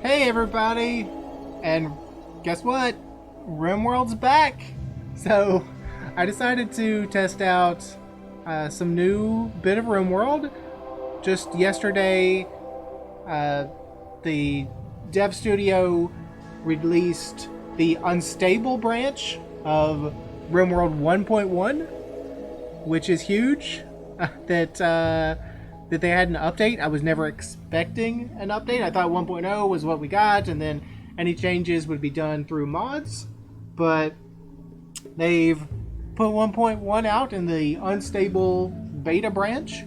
Hey everybody! And guess what? RimWorld's back! So I decided to test out some new bit of RimWorld. Just yesterday, the dev studio released the unstable branch of RimWorld 1.1, which is huge. That they had an update. I was never expecting an update. I thought 1.0 was what we got, and then any changes would be done through mods. But they've put 1.1 out in the unstable beta branch,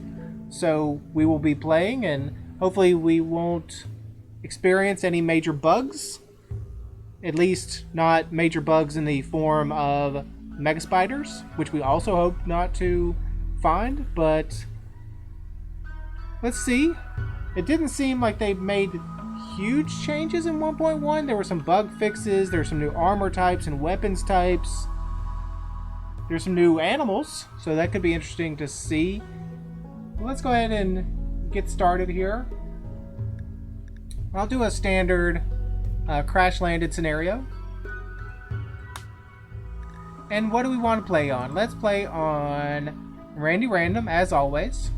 so we will be playing, and hopefully we won't experience any major bugs. At least not major bugs in the form of megaspiders, which we also hope not to find, but let's see. It didn't seem like they made huge changes in 1.1. There were some bug fixes, there's some new armor types and weapons types. There's some new animals, so that could be interesting to see. Let's go ahead and get started here. I'll do a standard crash landed scenario. And what do we want to play on? Let's play on Randy Random, as always.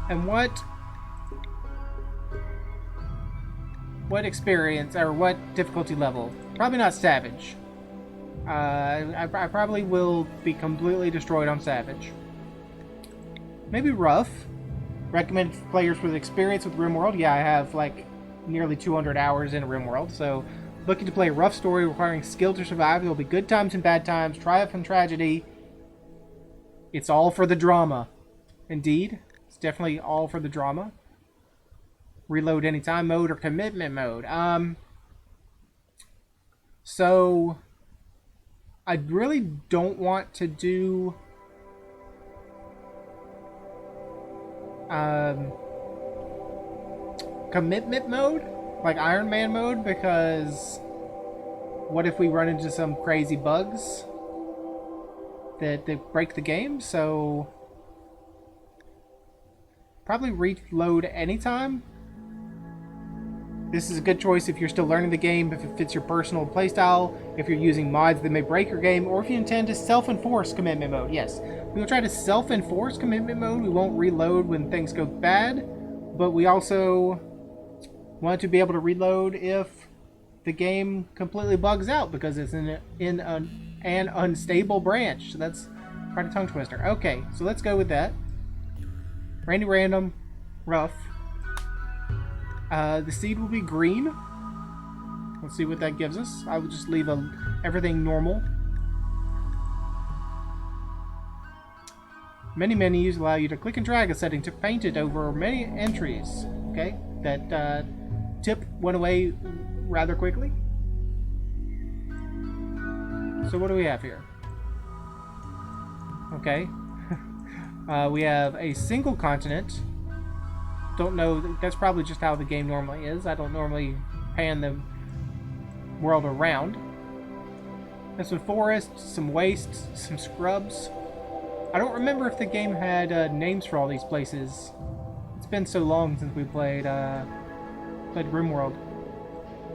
And what experience or what difficulty level? Probably not Savage. I probably will be completely destroyed on Savage. Maybe Rough. Recommended for players with experience with RimWorld. Yeah, I have like nearly 200 hours in RimWorld, so looking to play a rough story requiring skill to survive. There will be good times and bad times, triumph and tragedy. It's all for the drama. Indeed. It's definitely all for the drama. Reload anytime mode or commitment mode. So I really don't want to do commitment mode, like Iron Man mode, because what if we run into some crazy bugs that break the game? So probably reload anytime. This is a good choice if you're still learning the game, if it fits your personal playstyle, if you're using mods that may break your game, or if you intend to self-enforce commitment mode. Yes, we will try to self-enforce commitment mode. We won't reload when things go bad, but we also want to be able to reload if the game completely bugs out because it's in an unstable branch. So that's quite a tongue twister. Okay, so let's go with that. Randy Random, Rough. The seed will be green. Let's see what that gives us. I will just leave everything normal. Many menus allow you to click and drag a setting to paint it over many entries. Okay, that tip went away rather quickly. So what do we have here? Okay. We have a single continent. Don't know, that's probably just how the game normally is. I don't normally pan the world around. There's some forests, some wastes, some scrubs. I don't remember if the game had names for all these places. It's been so long since we played RimWorld.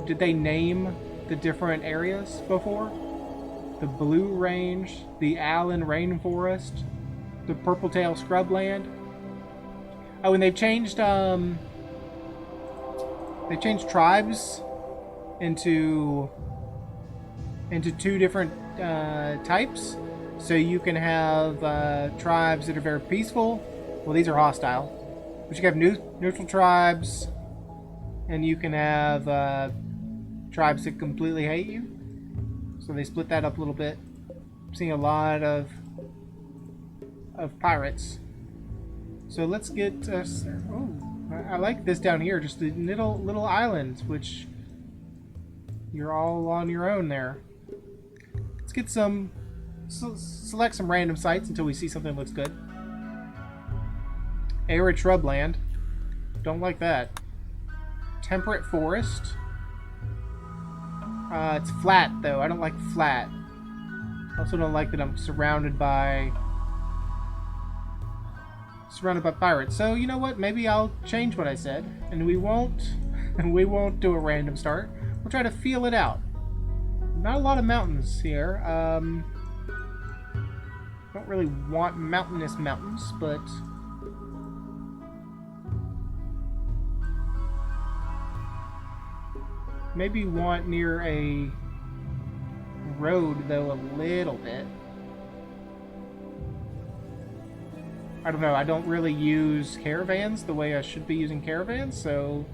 Did they name the different areas before? The Blue Range, the Allen Rainforest, the Purpletail Scrubland. Oh, and they've changed tribes into two different types. So you can have tribes that are very peaceful. Well, these are hostile. But you can have neutral tribes, and you can have tribes that completely hate you. So they split that up a little bit. I'm seeing a lot of pirates. So let's get I like this down here, just the little islands, which you're all on your own there. Let's get select some random sites until we see something that looks good. Arid shrubland. Don't like that. Temperate forest. It's flat though. I don't like flat. Also don't like that I'm surrounded by pirates. So you know what? Maybe I'll change what I said, and we won't We won't do a random start. We'll try to feel it out. Not a lot of mountains here. Don't really want mountainous mountains, but maybe want near a road, though, a little bit. I don't know, I don't really use caravans the way I should be using caravans, so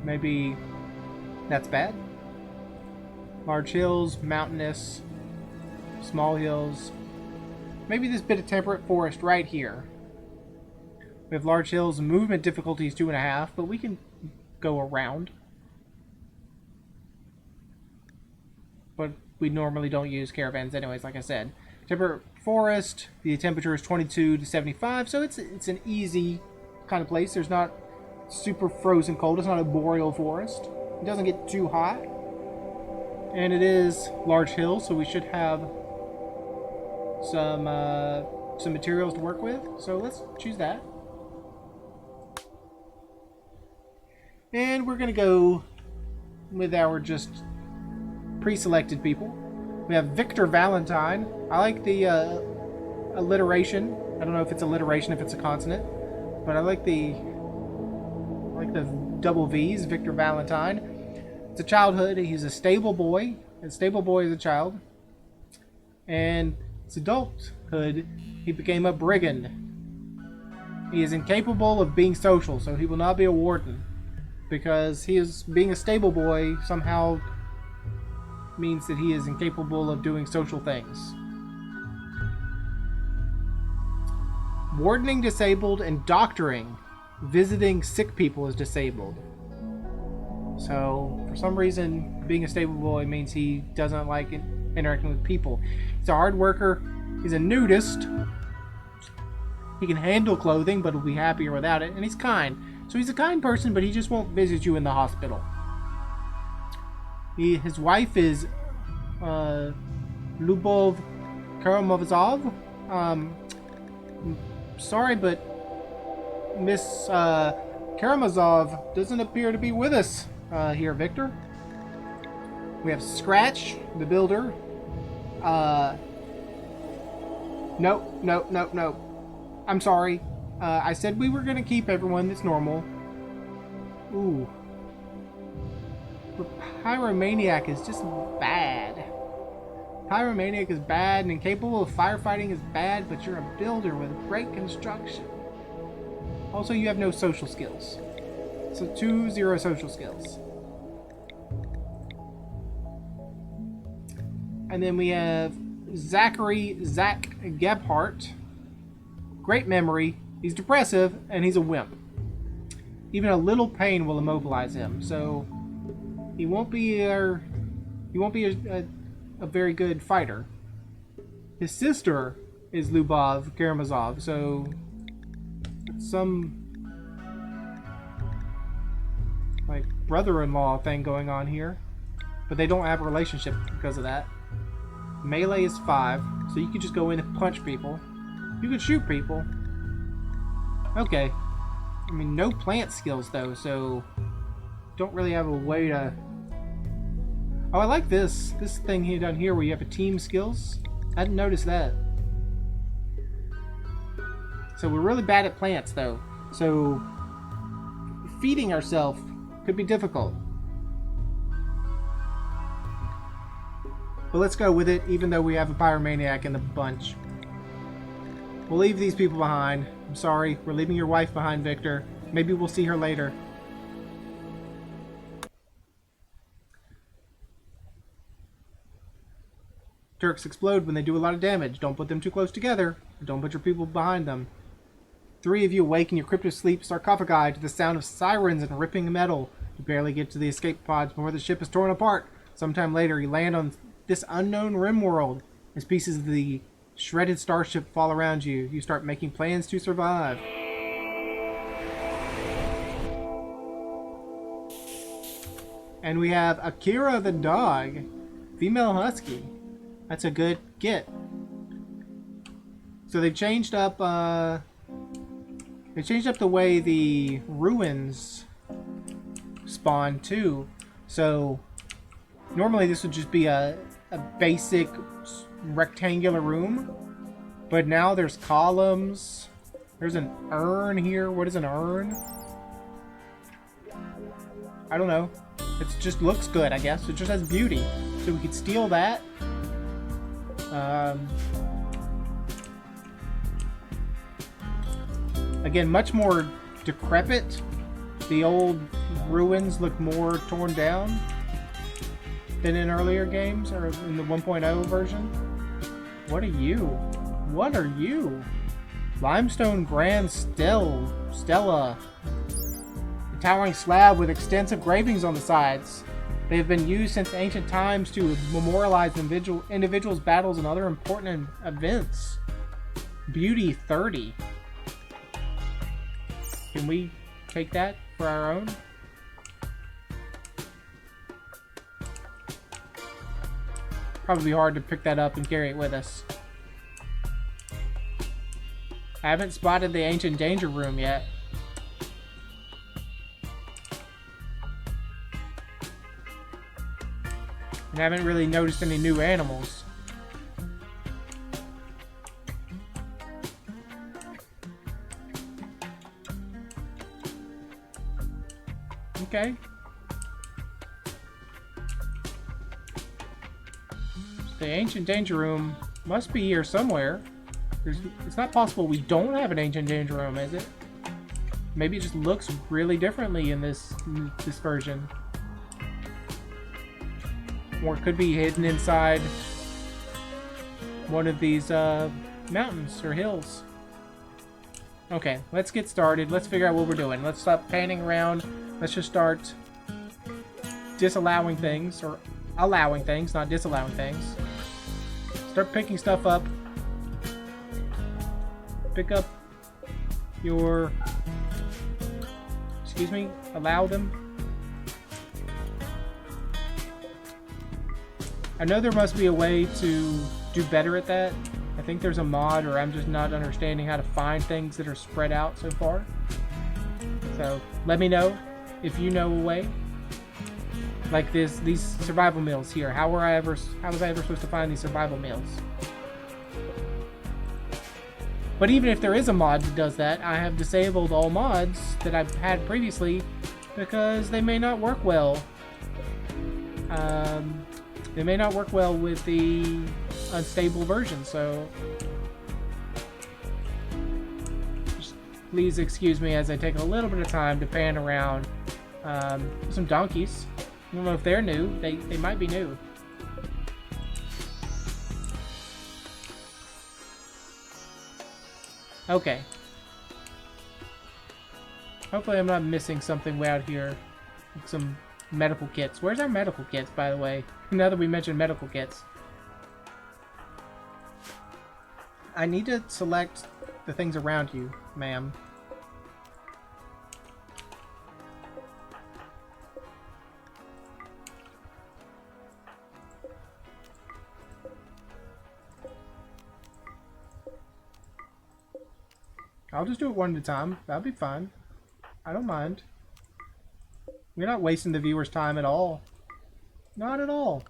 maybe that's bad. Large hills, mountainous, small hills. Maybe this bit of temperate forest right here. We have large hills, movement difficulty is 2.5, but we can go around. But we normally don't use caravans anyways, like I said. Temperate forest, the temperature is 22 to 75, so it's an easy kind of place. There's not super frozen cold. It's not a boreal forest. It doesn't get too hot. And it is large hills, so we should have some materials to work with. So let's choose that. And we're going to go with our just pre-selected people. We have Victor Valentine. I like the alliteration. I don't know if it's alliteration, if it's a consonant, but I like the double V's. Victor Valentine. It's a childhood. He's a stable boy. A stable boy as a child. And it's adulthood. He became a brigand. He is incapable of being social, so he will not be a warden, because he is being a stable boy somehow means that he is incapable of doing social things. Wardening disabled and doctoring. Visiting sick people is disabled. So, for some reason, being a stable boy means he doesn't like interacting with people. He's a hard worker. He's a nudist. He can handle clothing, but will be happier without it. And he's kind. So he's a kind person, but he just won't visit you in the hospital. His wife is Lubov Karamazov. Sorry, but Miss Karamazov doesn't appear to be with us here, Victor. We have Scratch, the builder. No. I'm sorry. I said we were going to keep everyone that's normal. Ooh. But Pyromaniac is just bad. Pyromaniac is bad, and incapable of firefighting is bad, but you're a builder with great construction. Also, you have no social skills. So 0 social skills. And then we have Zach Gebhardt. Great memory. He's depressive, and he's a wimp. Even a little pain will immobilize him, so he won't be a very good fighter. His sister is Lubov Karamazov, so some like brother-in-law thing going on here, but they don't have a relationship because of that. Melee is 5, so you can just go in and punch people. You can shoot people. Okay. I mean, no plant skills though, so don't really have a way to... Oh, I like this thing here down here where you have a team skills. I didn't notice that. So we're really bad at plants though, so feeding ourselves could be difficult. But let's go with it, even though we have a pyromaniac in the bunch. We'll leave these people behind. I'm sorry, we're leaving your wife behind, Victor. Maybe we'll see her later. Turks explode when they do a lot of damage. Don't put them too close together. Don't put your people behind them. 3 of you awake in your crypto-sleep sarcophagi to the sound of sirens and ripping metal. You barely get to the escape pods before the ship is torn apart. Sometime later, you land on this unknown RimWorld. As pieces of the shredded starship fall around you, you start making plans to survive. And we have Akira the dog. Female husky. That's a good get. So they've changed up the way the ruins spawned too. So normally this would just be a basic rectangular room, but now there's columns. There's an urn here. What is an urn? I don't know. It just looks good, I guess. It just has beauty. So we could steal that. Again, much more decrepit. The old ruins look more torn down than in earlier games, or in the 1.0 version. What are you? What are you? Limestone Grand Stella. A towering slab with extensive gravings on the sides. They have been used since ancient times to memorialize individuals' battles and other important events. Beauty 30. Can we take that for our own? Probably hard to pick that up and carry it with us. I haven't spotted the ancient danger room yet. And I haven't really noticed any new animals. Okay. The ancient danger room must be here somewhere. It's not possible we don't have an ancient danger room, is it? Maybe it just looks really differently in this version. Or it could be hidden inside one of these mountains or hills. Okay, let's get started. Let's figure out what we're doing. Let's stop panning around. Let's just start disallowing things, or allowing things, not disallowing things. Start picking stuff up. Pick up your... Excuse me? Allow them. I know there must be a way to do better at that. I think there's a mod, or I'm just not understanding how to find things that are spread out so far. So let me know if you know a way. Like these survival meals here. How was I ever supposed to find these survival meals? But even if there is a mod that does that, I have disabled all mods that I've had previously because they may not work well. They may not work well with the unstable version, so just please excuse me as I take a little bit of time to pan around. Some donkeys. I don't know if they're new. They might be new. Okay. Hopefully I'm not missing something way out here. Like some medical kits. Where's our medical kits, by the way? Now that we mentioned medical kits. I need to select the things around you, ma'am. I'll just do it one at a time. That'll be fine. I don't mind. We're not wasting the viewer's time at all. Not at all.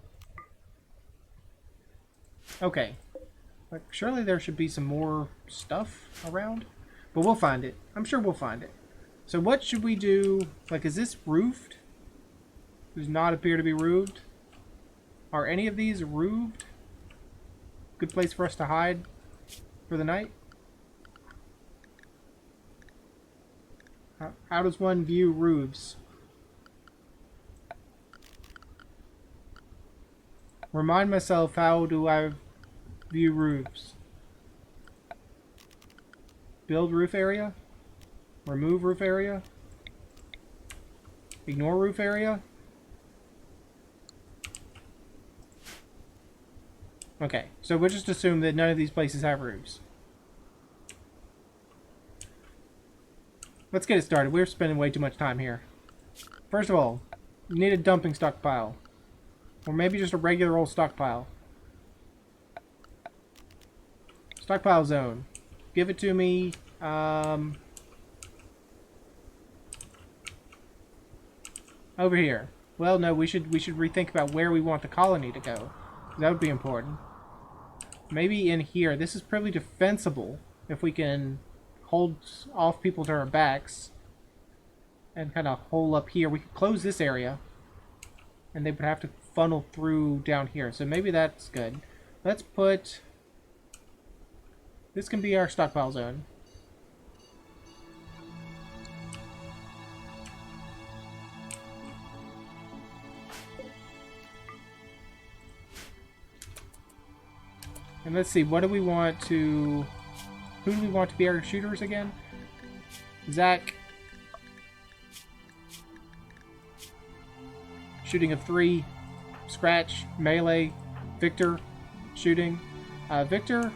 Okay. Like, surely there should be some more stuff around. But we'll find it. I'm sure we'll find it. So what should we do? Like, is this roofed? Does not appear to be roofed. Are any of these roofed? Good place for us to hide for the night? How does one view roofs? Remind myself, how do I view roofs? Build roof area? Remove roof area? Ignore roof area? Okay, so we'll just assume that none of these places have roofs. Let's get it started. We're spending way too much time here. First of all, you need a dumping stockpile. Or maybe just a regular old stockpile. Stockpile zone. Give it to me. Over here. Well, no, we should rethink about where we want the colony to go. That would be important. Maybe in here. This is probably defensible if we can hold off people to our backs and kind of hole up here. We could close this area and they would have to funnel through down here. So maybe that's good. Let's put... This can be our stockpile zone. And let's see, what do we want to... Who do we want to be our shooters again? Zach. Shooting of 3. Scratch. Melee. Victor. Shooting. Victor,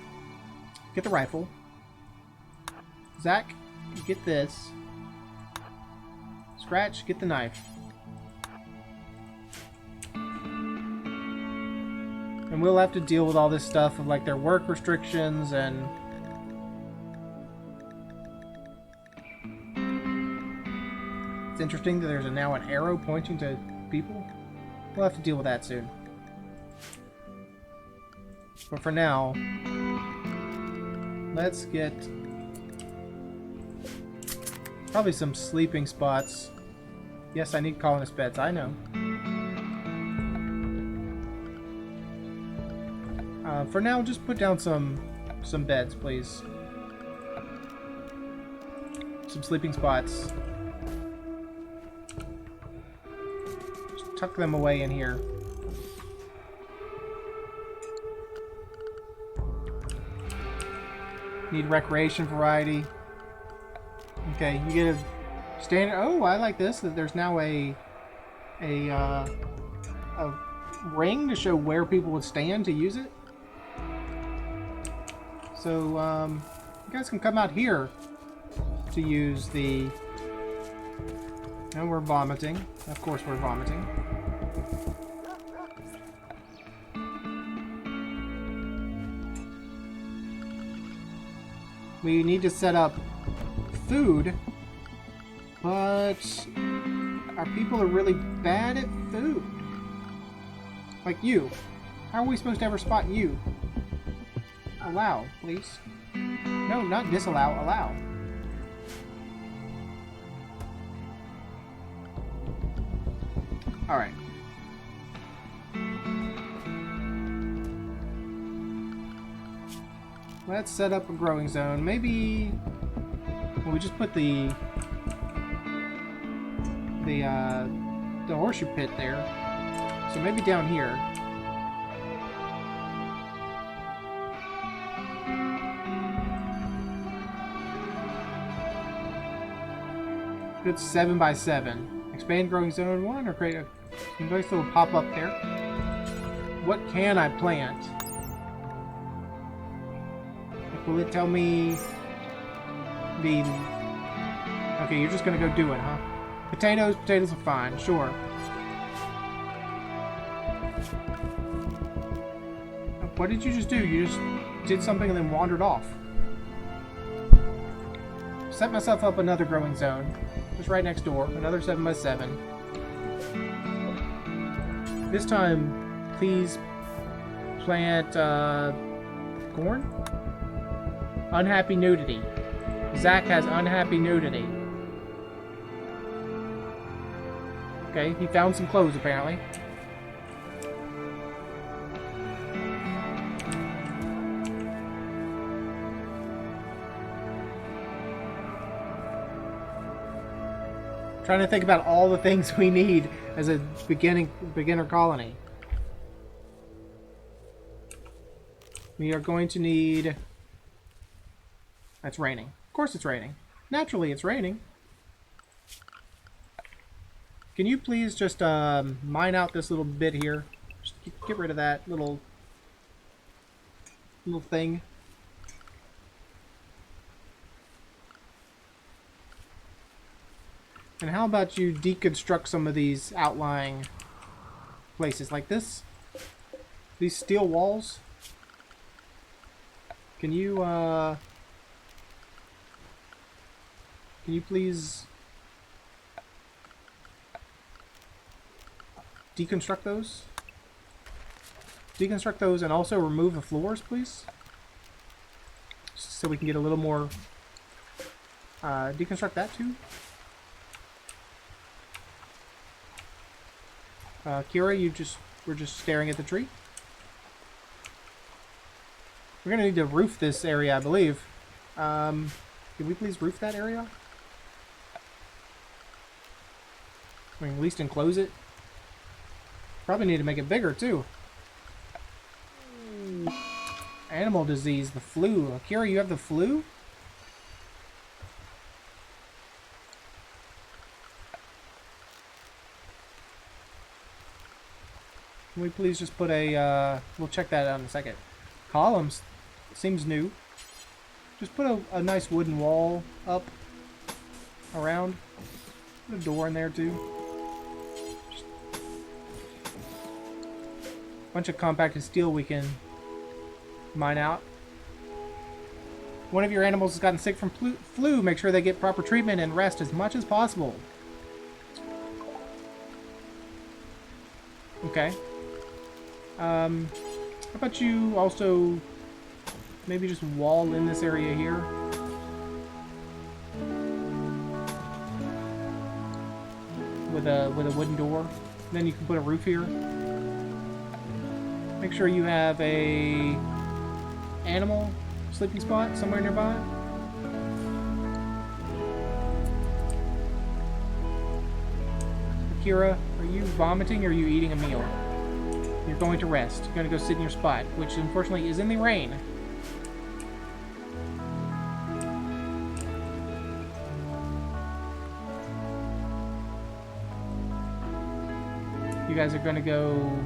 get the rifle. Zach, get this. Scratch, get the knife. And we'll have to deal with all this stuff of like their work restrictions and... It's interesting that there's now an arrow pointing to people. We'll have to deal with that soon. But for now, let's get probably some sleeping spots. Yes, I need colonist beds, I know. For now, just put down some beds, please. Some sleeping spots. Just tuck them away in here. Need recreation variety. Okay, you get a standard. Oh, I like this. That there's now a ring to show where people would stand to use it. So you guys can come out here to use the. And we're vomiting. Of course, we're vomiting. We need to set up food, but our people are really bad at food. Like you. How are we supposed to ever spot you? Allow, please. No, not disallow, allow. Alright. Let's set up a growing zone. Maybe... Well, we just put the horseshoe pit there. So maybe down here. Good 7 by 7. Expand growing zone 1 or create a nice little pop up there. What can I plant? Will it tell me the... Okay, you're just gonna go do it, huh? Potatoes, potatoes are fine, sure. What did you just do? You just did something and then wandered off. Set myself up another growing zone. Just right next door. Another 7 by 7. This time, please plant corn? Unhappy nudity. Zach has unhappy nudity. Okay, he found some clothes apparently. Trying to think about all the things we need as a beginner colony. We are going to need... It's raining. Of course it's raining. Naturally it's raining. Can you please just mine out this little bit here? Just get rid of that little thing. And how about you deconstruct some of these outlying places like this? These steel walls. Can you please deconstruct those. Deconstruct those and also remove the floors, please. So we can get a little more... deconstruct that too. Kira, we're just staring at the tree. We're gonna need to roof this area, I believe. Can we please roof that area? I mean, at least enclose it. Probably need to make it bigger too. Animal disease, the flu. Akira, you have the flu? Can we please just put a, we'll check that out in a second. Columns, seems new. Just put a nice wooden wall up around. Put a door in there too. Just a bunch of compacted steel we can mine out. One of your animals has gotten sick from flu. Make sure they get proper treatment and rest as much as possible. Okay. How about you also maybe just wall in this area here? With a wooden door. Then you can put a roof here. Make sure you have a animal sleeping spot somewhere nearby. Akira, are you vomiting or are you eating a meal? You're going to rest. You're going to go sit in your spot, which unfortunately is in the rain. You guys are going to go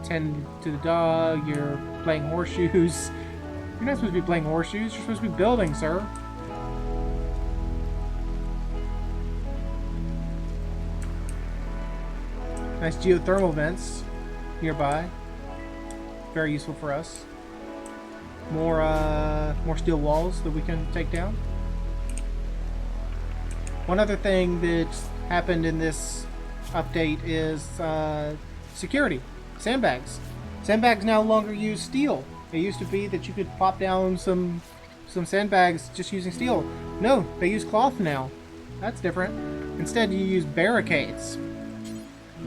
tend to the dog. You're playing horseshoes. You're not supposed to be playing horseshoes. You're supposed to be building, sir. Nice geothermal vents nearby. Very useful for us. More steel walls that we can take down. One other thing that happened in this update is security. Sandbags. Sandbags no longer use steel. It used to be that you could pop down some sandbags just using steel. No, they use cloth now. That's different. Instead, you use barricades.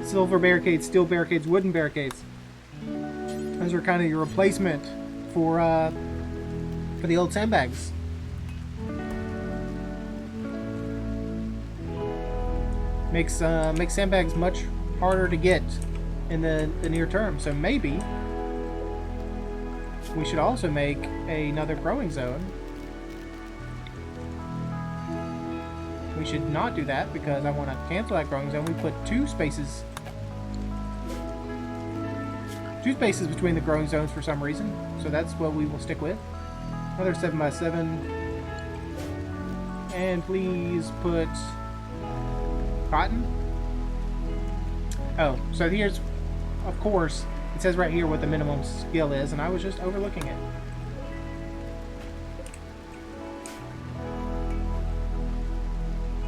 Silver barricades, steel barricades, wooden barricades. Those are kind of your replacement for the old sandbags. Makes sandbags much harder to get in the near term. So maybe we should also make another growing zone. We should not do that because I want to cancel that growing zone. We put two spaces between the growing zones for some reason. So that's what we will stick with. Another 7x7. And please put cotton. Oh, so here's, of course, it says right here what the minimum skill is, and I was just overlooking it.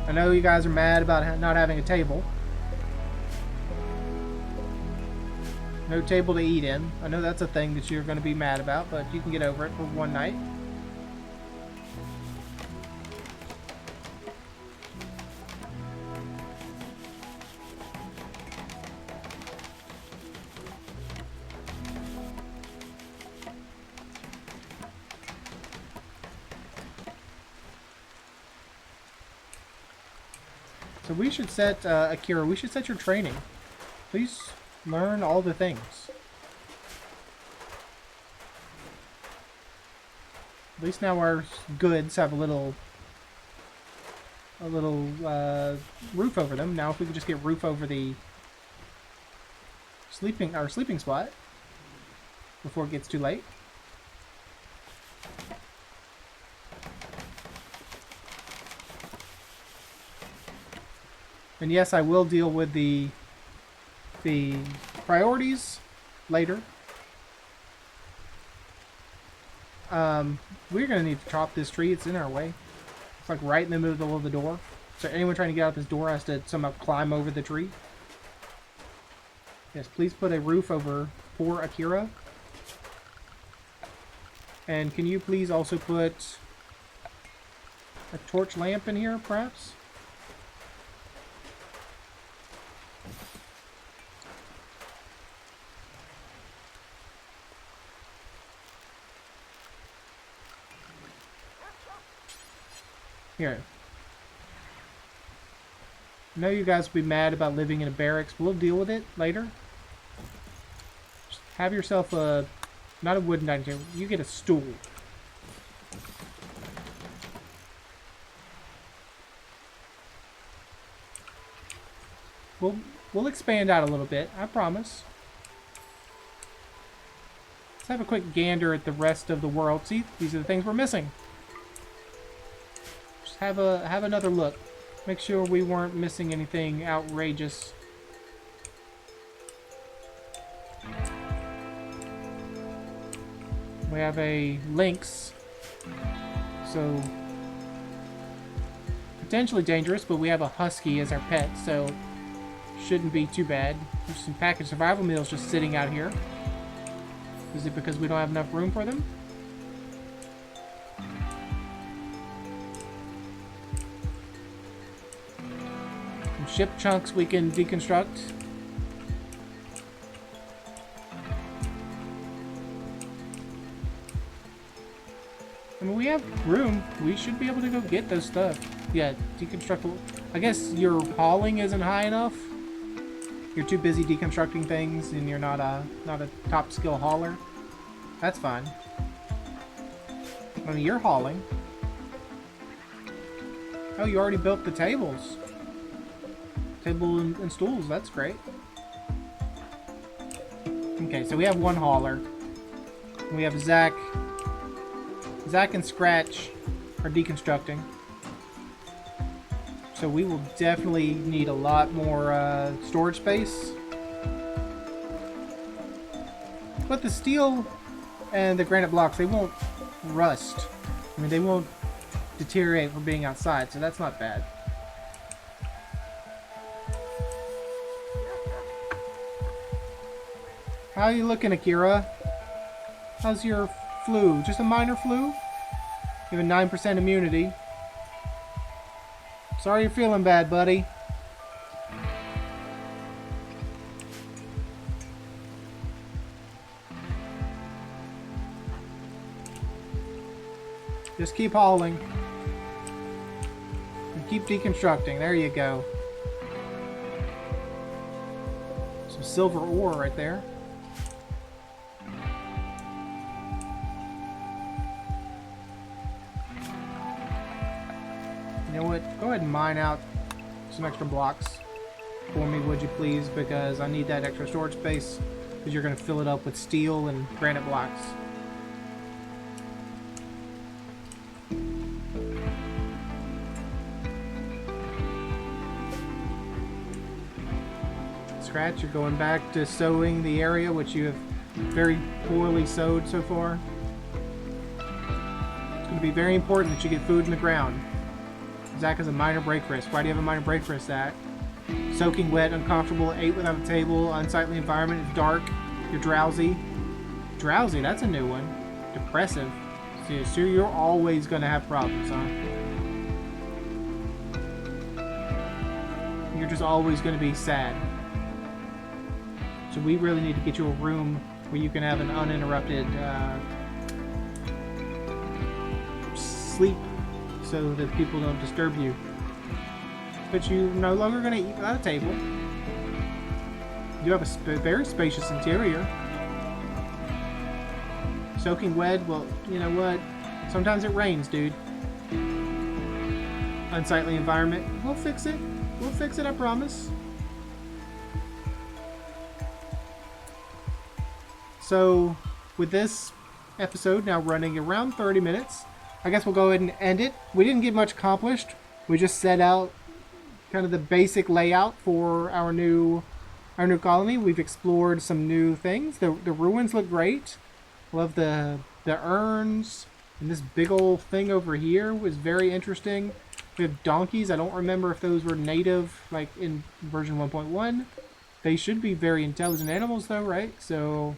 I know you guys are mad about not having a table. No table to eat in. I know that's a thing that you're going to be mad about, but you can get over it for one night. So we should set, Akira, we should set your training. Please learn all the things. At least now our goods have a little roof over them. Now if we could just get roof over the our sleeping spot before it gets too late. And yes, I will deal with the priorities later. We're going to need to chop this tree. It's in our way. It's like right in the middle of the door. So anyone trying to get out this door has to somehow climb over the tree. Yes, please put a roof over poor Akira. And can you please also put a torch lamp in here, perhaps? Here. I know you guys will be mad about living in a barracks, but we'll deal with it later. Just have yourself a... not a wooden dining table. You get a stool. We'll expand out a little bit, I promise. Let's have a quick gander at the rest of the world. See, these are the things we're missing. Just have another look. Make sure we weren't missing anything outrageous. We have a lynx, so potentially dangerous, but we have a husky as our pet, so shouldn't be too bad. There's some packaged survival meals just sitting out here. Is it because we don't have enough room for them? Some ship chunks we can deconstruct. I mean, we have room. We should be able to go get those stuff. Yeah, deconstructible. I guess your hauling isn't high enough. You're too busy deconstructing things, and you're not a top skill hauler. That's fine. I mean, you're hauling. Oh, you already built the tables. Table and stools. That's great. Okay, so we have one hauler. We have Zach. Zach and Scratch are deconstructing. So we will definitely need a lot more storage space. But the steel and the granite blocks, they won't rust. I mean, they won't deteriorate from being outside, so that's not bad. How are you looking, Akira? How's your flu? Just a minor flu? You have a 9% immunity. Sorry you're feeling bad, buddy. Just keep hauling. And keep deconstructing. There you go. Some silver ore right there. You know what? Go ahead and mine out some extra blocks for me, would you please? Because I need that extra storage space. Because you're going to fill it up with steel and granite blocks. Scratch, you're going back to sowing the area which you have very poorly sowed so far. It's going to be very important that you get food in the ground. Zach has a minor break risk. Why do you have a minor break risk, Zach? Soaking wet, uncomfortable, ate without a table, unsightly environment, it's dark, you're drowsy. Drowsy, that's a new one. Depressive. So you're always going to have problems, huh? You're just always going to be sad. So we really need to get you a room where you can have an uninterrupted sleep so that people don't disturb you. But you're no longer going to eat without a table. You have a very spacious interior. Soaking wet, well, you know what? Sometimes it rains, dude. Unsightly environment. We'll fix it. We'll fix it, I promise. So, with this episode now running around 30 minutes, I guess we'll go ahead and end it. We didn't get much accomplished. We just set out kind of the basic layout for our new colony. We've explored some new things. The ruins look great. Love the urns, and this big old thing over here was very interesting. We have donkeys. I don't remember if those were native, like in version 1.1. They should be very intelligent animals, though, right? So,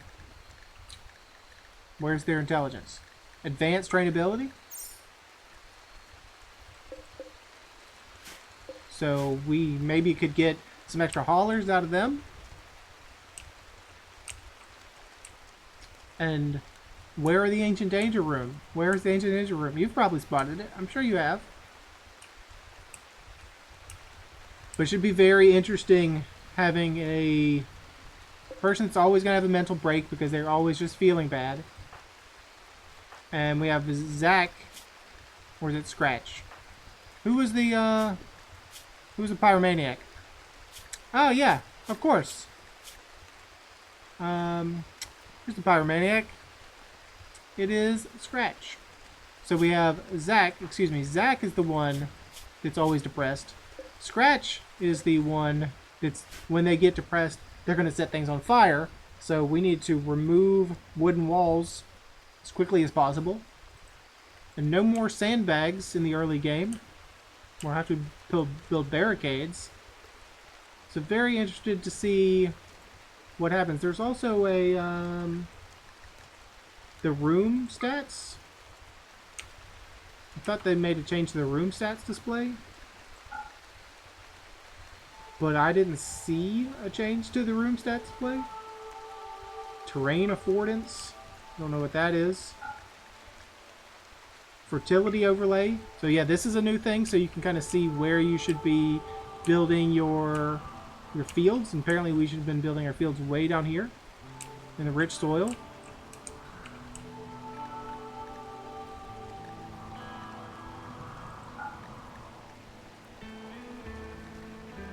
where's their intelligence? Advanced trainability? So, we maybe could get some extra haulers out of them. And where are the Ancient Danger Room? Where's the Ancient Danger Room? You've probably spotted it. I'm sure you have. But it should be very interesting having a person that's always going to have a mental break because they're always just feeling bad. And we have Zach, or is it Scratch? Who was the pyromaniac? Oh yeah, of course. Here's the pyromaniac. It is Scratch. So we have Zach, excuse me, Zach is the one that's always depressed. Scratch is the one that's, when they get depressed, they're going to set things on fire. So we need to remove wooden walls as quickly as possible. And no more sandbags in the early game. We'll have to build barricades. So very interested to see what happens. There's also a the room stats. I thought they made a change to the room stats display, but I didn't see a change to the room stats display. Terrain affordance. Don't know what that is. Fertility overlay. So yeah, this is a new thing, so you can kind of see where you should be building your fields. And apparently we should have been building our fields way down here in the rich soil.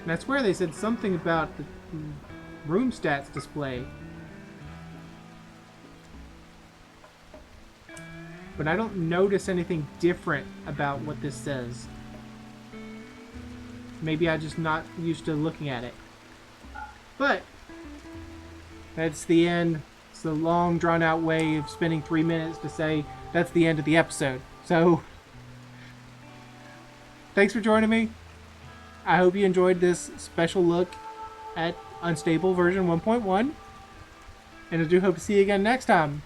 And that's where they said something about the room stats display. But I don't notice anything different about what this says. Maybe I'm just not used to looking at it. But that's the end. It's a long, drawn-out way of spending 3 minutes to say that's the end of the episode. So, thanks for joining me. I hope you enjoyed this special look at Unstable version 1.1. And I do hope to see you again next time.